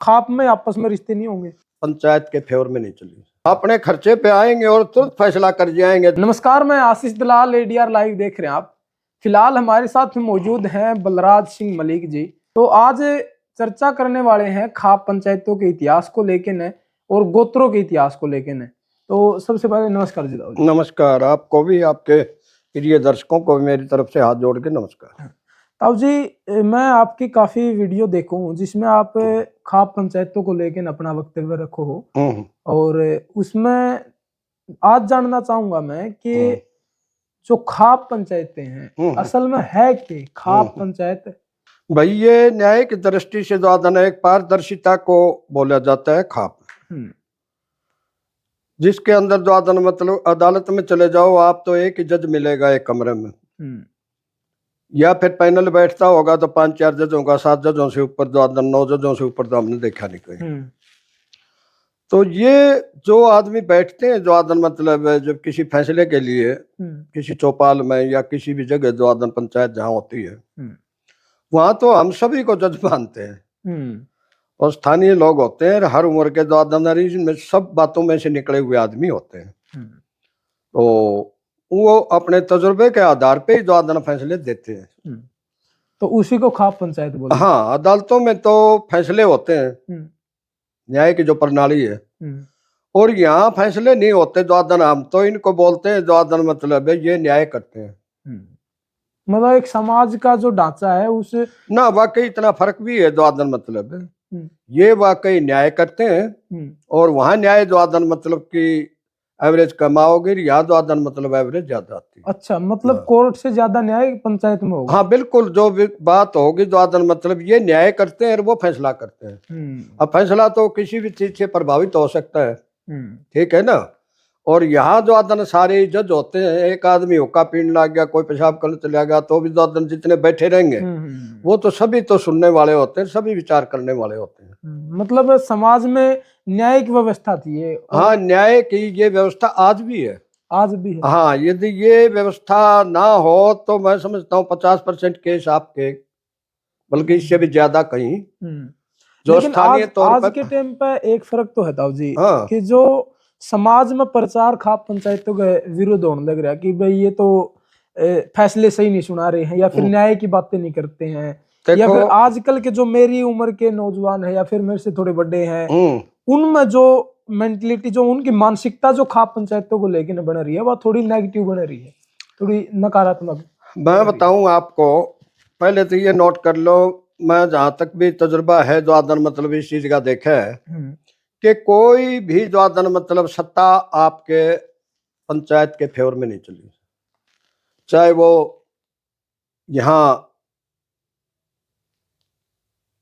खाप में आपस में रिश्ते नहीं होंगे? पंचायत के फेवर में नहीं चली, अपने खर्चे पे आएंगे और तुरंत फैसला कर जाएंगे। नमस्कार, मैं आशीष दलाल, एडीआर लाइव देख रहे हैं आप। फिलहाल हमारे साथ मौजूद हैं बलराज सिंह मलिक जी। तो आज चर्चा करने वाले हैं खाप पंचायतों के इतिहास को लेकर न और गोत्रों के इतिहास को लेकर न। तो सबसे पहले नमस्कार जी। नमस्कार, आपको भी, आपके प्रिय दर्शकों को मेरी तरफ से हाथ जोड़ के नमस्कार। ताऊ जी, मैं आपकी काफी वीडियो देखो हूँ जिसमें आप खाप पंचायतों को लेकर अपना वक्तव्य रखो हो, और उसमें आज जानना चाहूंगा मैं कि जो खाप पंचायतें हैं असल में है कि खाप पंचायत? भाई, ये न्यायिक दृष्टि से जो एक पारदर्शिता को बोला जाता है खाप, जिसके अंदर जो मतलब अदालत में चले जाओ आप तो एक ही जज मिलेगा एक कमरे में, या फिर पैनल बैठता होगा तो 5-4 जज होगा, 7 जजों से ऊपर जो 9 जजों से ऊपर तो हमने देखा नहीं कहीं। तो ये जो आदमी बैठते हैं जो मतलब जब किसी फैसले के लिए किसी चौपाल में या किसी भी जगह जो पंचायत जहाँ होती है वहां तो हम सभी को जज मानते हैं, और स्थानीय लोग होते हैं, हर उम्र के जो में सब बातों में से निकले हुए आदमी होते हैं। तो वो अपने तजुर्बे के आधार पे ही जो फैसले देते हैं, तो उसी को खाप पंचायत बोलते हैं। हाँ, अदालतों में तो फैसले होते हैं, न्याय की जो प्रणाली है, और यहाँ फैसले नहीं होते जो हम तो इनको बोलते हैं जो मतलब है ये न्याय करते हैं। मतलब एक समाज का जो ढांचा है उस ना, वाकई इतना फर्क भी है जो मतलब है ये वाकई न्याय करते हैं, और वहाँ न्याय जो मतलब की एवरेज कम आओगे, यहाँ जो मतलब एवरेज ज्यादा आती है। अच्छा, मतलब कोर्ट से ज्यादा न्याय पंचायत में होगा? हाँ बिल्कुल, जो बात होगी जो मतलब ये न्याय करते हैं और वो फैसला करते हैं। अब फैसला तो किसी भी चीज से प्रभावित हो सकता है, ठीक है ना। और यहाँ जो सारे जज होते हैं, एक आदमी हुक्का पीने लग गया, कोई पेशाब करने चला गया, तो भी जो जितने बैठे रहेंगे वो तो सभी तो सुनने वाले होते हैं, सभी विचार करने वाले होते हैं। मतलब समाज में न्यायिक व्यवस्था थी ये। हाँ, न्याय की ये व्यवस्था आज भी है। आज भी है? हाँ, यदि ये व्यवस्था ना हो तो मैं समझता हूँ 50% केस आपके, बल्कि इससे भी ज्यादा कहीं जो स्थानीय तौर पर। आज के टाइम पे एक फर्क तो है ताऊ जी, हाँ, कि जो समाज में प्रचार खाप पंचायतों के विरुद्ध होने लग रहा है कि भाई ये तो फैसले सही नहीं सुना रहे हैं, या फिर न्याय की बातें नहीं करते हैं, या फिर आजकल के जो मेरी उम्र के नौजवान है या फिर मेरे से थोड़े बड़े हैं उनमें जो मेंटलिटी, जो उनकी मानसिकता जो खाप पंचायतों को लेकर बन रही है वह थोड़ी नेगेटिव बन रही है, थोड़ी नकारात्मक। मैं बताऊं आपको, पहले तो ये नोट कर लो, मैं जहां तक भी तजुर्बा है जो मतलब इस चीज का देखा है कि कोई भी जो मतलब सत्ता आपके पंचायत के फेवर में नहीं चली, चाहे वो यहाँ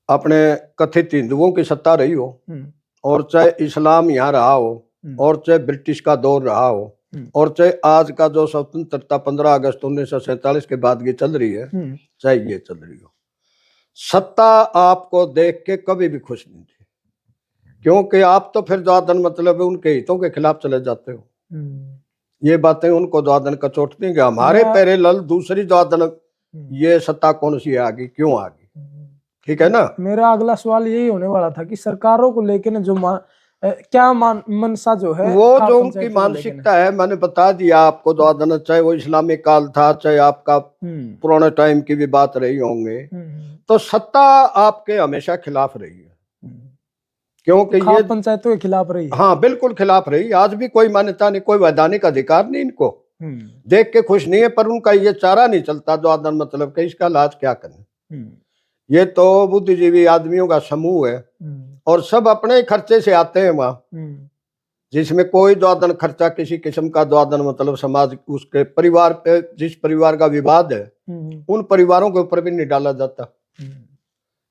अपने कथित हिंदुओं की सत्ता रही हो, और चाहे इस्लाम यहाँ रहा हो, और चाहे ब्रिटिश का दौर रहा हो, और चाहे आज का जो स्वतंत्रता 15 अगस्त 1947 के बाद की चल रही है, चाहे ये चल रही हो, सत्ता आपको देख के कभी भी खुश नहीं थी, क्योंकि आप तो फिर जो मतलब उनके हितों के खिलाफ चले जाते हो। ये बातें उनको जो कचोटती हैं कि हमारे पैरे लल दूसरी जो ये सत्ता कौन सी आ गई, क्यों आ गई, ठीक है ना। मेरा अगला सवाल यही होने वाला था कि सरकारों को लेकर जो क्या मनसा जो है, वो जो उनकी मानसिकता है, मैंने बता दिया आपको जो चाहे वो इस्लामिक काल था, चाहे आपका पुराने टाइम की भी बात रही होंगे, तो सत्ता आपके हमेशा खिलाफ रही है, क्योंकि ये पंचायतों के खिलाफ रही है। हाँ बिल्कुल खिलाफ रही, आज भी कोई मान्यता नहीं, कोई वैधानिक अधिकार नहीं, इनको देख के खुश नहीं है, पर उनका ये चारा नहीं चलता जो मतलब कि इसका इलाज क्या करें। ये तो बुद्धिजीवी आदमियों का समूह है, और सब अपने खर्चे से आते हैं वहां, जिसमें कोई जो खर्चा किसी किस्म का जो मतलब समाज उसके परिवार पे, जिस परिवार का विवाद है उन परिवारों के ऊपर भी नहीं डाला जाता।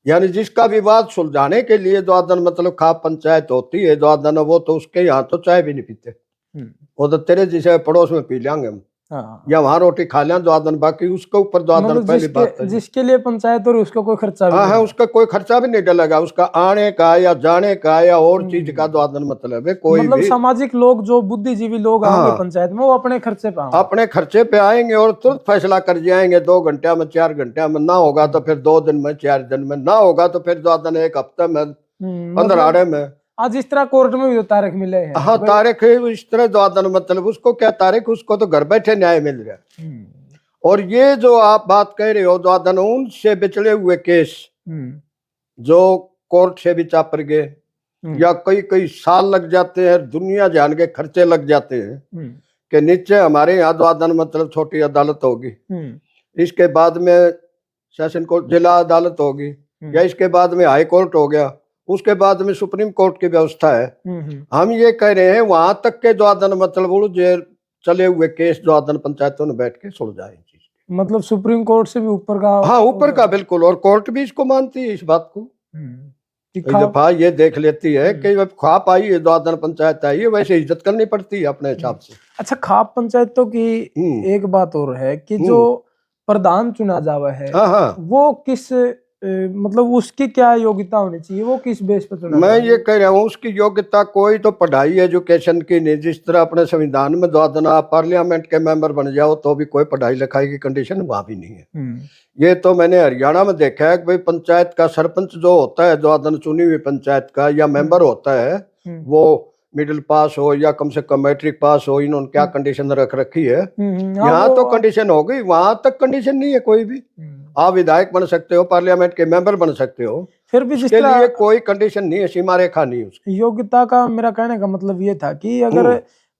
यानी जिसका विवाद सुलझाने के लिए जो मतलब खाप पंचायत होती है जो वो तो उसके यहाँ तो चाय भी नहीं पीते, वो तो तेरे जिसे पड़ोस में पी लेंगे हम, या वहां रोटी खा लें जो बाकी उसके ऊपर जो पहली बात है जिसके लिए पंचायत, और उसका कोई खर्चा भी है, उसका कोई खर्चा भी नहीं डलेगा, उसका आने का या जाने का या और चीज का जो मतलब है कोई मतलब भी सामाजिक लोग, जो बुद्धिजीवी लोग आएंगे पंचायत में, वो अपने खर्चे पे आएंगे और तुरंत फैसला कर जाएंगे, 2 घंटे में 4 घंटे में, ना होगा तो फिर 2 दिन में 4 दिन में, ना होगा तो फिर जो 1 हफ्ते में पंद्राड़े में। आज इस तरह कोर्ट में भी तो तारीख मिले हैं। हाँ तारीख इस तरह जो मतलब उसको क्या तारीख, उसको तो घर बैठे न्याय मिल रहा है। और ये जो आप बात कह रहे हो जो उनसे बिछड़े हुए केस जो कोर्ट से भी चापर गए या कई कई साल लग जाते हैं, दुनिया जान के खर्चे लग जाते हैं कि नीचे हमारे यहाँ जो मतलब छोटी अदालत होगी, इसके बाद में सेशन कोर्ट जिला अदालत होगी, या इसके बाद में हाई कोर्ट हो गया, उसके बाद में सुप्रीम कोर्ट की व्यवस्था है। हम ये कह रहे हैं वहां तक के जो मतलब जो चले हुए केस जो पंचायतों ने बैठ के सुलझाए, मतलब सुप्रीम कोर्ट से भी ऊपर का। हाँ ऊपर का बिल्कुल, और कोर्ट भी इसको मानती है इस बात को। दफा ये देख लेती है कि खाप आई है, जो पंचायत आई है, वैसे इज्जत करनी पड़ती है अपने हिसाब से। अच्छा, खाप पंचायतों की एक बात और है कि जो प्रधान चुना जावा है, वो किस मतलब उसकी क्या योग्यता होनी चाहिए, वो किस बेस पर चुना? मैं ये कह रहा हूँ उसकी योग्यता कोई तो पढ़ाई एजुकेशन की नहीं। जिस तरह अपने संविधान में जो आप पार्लियामेंट के मेंबर बन जाओ तो भी कोई पढ़ाई लिखाई की कंडीशन वहां भी नहीं है। ये तो मैंने हरियाणा में देखा है कि भाई पंचायत का सरपंच जो होता है, जो चुनी हुई पंचायत का या मेंबर होता है, वो मिडिल पास हो या कम से कम मैट्रिक पास हो। इन्होंने क्या कंडीशन रख रखी है, यहाँ तो कंडीशन हो गई, वहां तक कंडीशन नहीं है कोई भी। आप विधायक बन सकते हो, पार्लियामेंट के मेंबर बन सकते हो, फिर भी इसके लिए कोई कंडीशन नहीं है, सीमा रेखा नहीं है उसकी। योग्यता का मेरा कहने का मतलब ये था कि अगर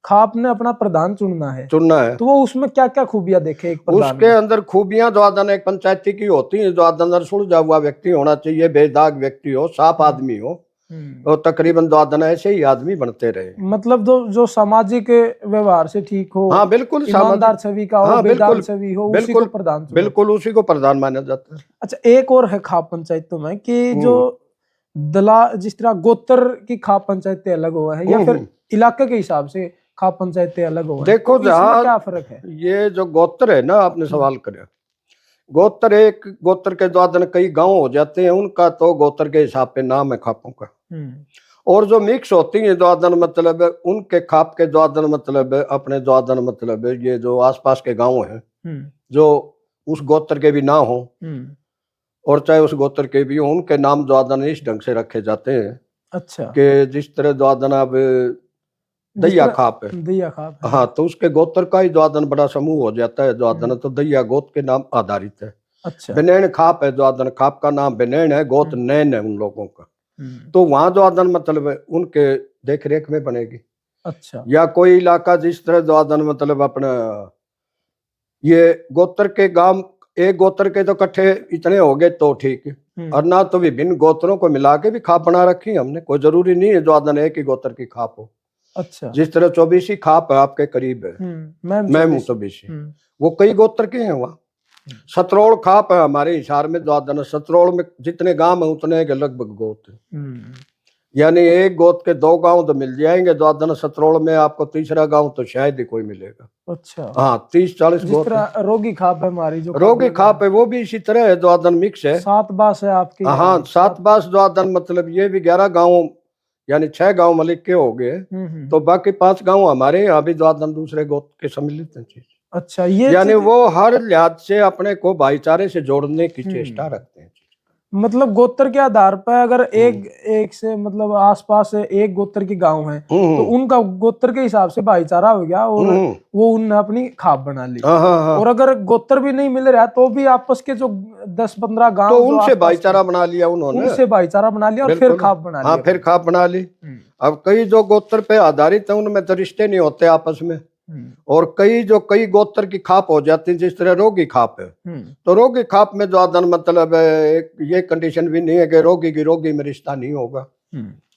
खाप ने अपना प्रधान चुनना है तो वो उसमें क्या क्या खूबियां देखे एक प्रधान उसके अंदर खूबियां जो एक पंचायती की होती है, जो अंदर सुलझा हुआ व्यक्ति होना चाहिए, बेदाग व्यक्ति हो, साफ आदमी हो, तो तकरीबन जो ऐसे ही आदमी बनते रहे। मतलब जो सामाजिक व्यवहार से ठीक हो, हाँ बिल्कुल, ईमानदार छवि का हो, बेदाग छवि हो, उसी को प्रधान, बिल्कुल उसी को प्रधान माना जाता है। अच्छा, एक और है खाप पंचायतों में कि जो दला जिस तरह गोत्र की खाप पंचायतें अलग हुआ है या फिर इलाके के हिसाब से खाप पंचायतें अलग हुआ है, देखो तो इसमें क्या फर्क है? ये जो गोत्र है ना, आपने सवाल करे, गोत्र एक गोत्र के जो कई गांव हो जाते हैं, उनका तो गोत्र के हिसाब पे नाम है खापों का। और जो मिक्स होती है जो मतलब उनके खाप के जो मतलब अपने जो मतलब ये जो आसपास के गांव हैं जो उस गोत्र के भी ना हो और चाहे उस गोत्र के भी हो, उनके नाम जो इस ढंग से रखे जाते हैं। अच्छा, कि जिस तरह जो अब दैया खाप है, दैया खाप है। हाँ, तो उसके गोत्र का ही जो बड़ा समूह हो जाता है जो तो दैया गोत्र के नाम आधारित है। अच्छा, बिनैन खाप है, जो खाप का नाम बिनैन है, गोत्र नैन है उन लोगों का। तो वहां जो मतलब उनके देख रेख में बनेगी। अच्छा, या कोई इलाका जिस तरह जो मतलब अपना ये गोत्र के गांव, एक गोत्र के तो इकट्ठे इतने हो गए तो ठीक है, और ना तो विभिन्न गोत्रों को मिला के भी खाप बना रखी है हमने। कोई जरूरी नहीं है जो एक ही गोत्र की खाप हो। अच्छा, जिस तरह 24 खाप है आपके करीब है, मैं 24, वो कई गोत्र के हैं। वहाँ सतरोड़ खाप है हमारे हिसार में, जो सतरोड़ में जितने गांव है उतने के लगभग गोत है। यानी एक गोत के 2 गांव तो मिल जाएंगे, जो सतरोड़ में आपको तीसरा गांव तो शायद ही कोई मिलेगा। अच्छा, हाँ, 30-40 गोत। रोगी खाप है हमारी, जो रोगी खाप है वो भी इसी तरह है, जो मिक्स है। 7 बास है आपकी। हाँ, 7 बास जो मतलब ये भी 11 गाँव, यानी 6 गांव मलिक के हो गए, तो बाकी 5 गांव हमारे यहाँ भी जो दूसरे गोत के सम्मिलित हैं। अच्छा, ये यानी वो हर लिहाज से अपने को भाईचारे से जोड़ने की चेष्टा रखते हैं। मतलब गोत्र के आधार पर अगर एक से मतलब आसपास एक गोत्र के गांव है तो उनका गोत्र के हिसाब से भाईचारा हो गया और वो उनने अपनी खाप बना ली। और अगर गोत्र भी नहीं मिल रहा तो भी आपस के जो 10-15 गांव, तो उनसे भाईचारा बना लिया उन्होंने, उनसे भाईचारा बना लिया और फिर खाप बना ली। हाँ, फिर खाप बना ली। अब कई जो गोत्र पे आधारित है उनमें तो रिश्ते नहीं होते आपस में, और कई गोत्र की खाप हो जाती है, जिस तरह रोगी खाप है, तो रोगी खाप में जो मतलब ये कंडीशन भी नहीं है कि रोगी की रोगी में रिश्ता नहीं होगा।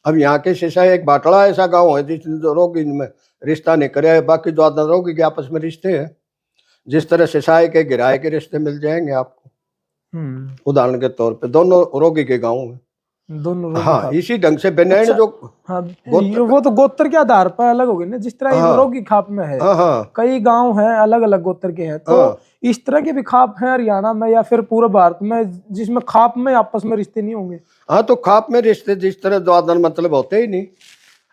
अब यहाँ के सिसाई एक बाटला ऐसा गांव है जिसने जो रोगी में रिश्ता नहीं करे, बाकी जो रोगी के आपस में रिश्ते हैं। जिस तरह सिसाई के गिराए के रिश्ते मिल जाएंगे आपको, उदाहरण के तौर पे दोनों रोगी के गाँव में दोनों। हाँ, इसी ढंग से बेनैन। अच्छा, जो हाँ, वो तो गोत्र के आधार पर अलग हो गए ना, जिस तरह रोगी खाप में है। कई गांव हैं अलग अलग गोत्र के हैं, तो इस तरह के भी खाप हैं हरियाणा में या फिर पूरे भारत में जिसमें खाप में आपस में रिश्ते नहीं होंगे? हाँ, तो खाप में रिश्ते जिस तरह जो मतलब होते ही नहीं।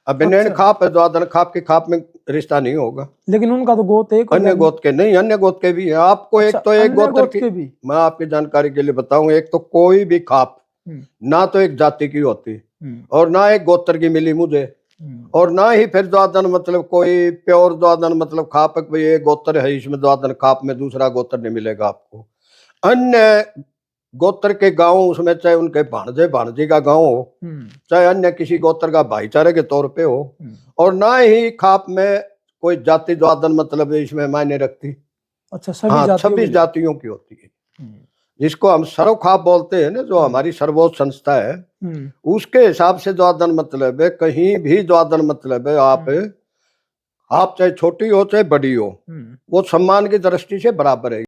अब बेनैन खाप है, जो खाप के खाप में रिश्ता नहीं होगा, लेकिन उनका तो गोत एक, अन्य गोत के नहीं, अन्य गोत के भी है। आपको एक तो एक गोत्र के भी मैं आपकी जानकारी के लिए बताऊं, एक तो कोई भी खाप ना तो एक जाति की होती, और ना एक गोत्र की मिली मुझे, और ना ही फिर द्वादन मतलब कोई प्योर द्वादन मतलब खाप भाई ये गोत्र है इसमें द्वादन खाप में दूसरा गोत्र नहीं मिलेगा आपको। अन्य गोत्र के गांव उसमें चाहे उनके भाणजे भाणजी का गांव हो, चाहे अन्य किसी गोत्र का भाईचारे के तौर पे हो, और ना ही खाप में कोई जाति द्वादन मतलब इसमें मायने रखती। अच्छा, सभी जातियों की होती है, जिसको हम सर्व खाप बोलते हैं ना, जो हमारी सर्वोच्च संस्था है, उसके हिसाब से द्वादन मतलब है। कहीं भी द्वादन मतलब है आप चाहे छोटी हो चाहे बड़ी हो, वो सम्मान की दृष्टि से बराबर है।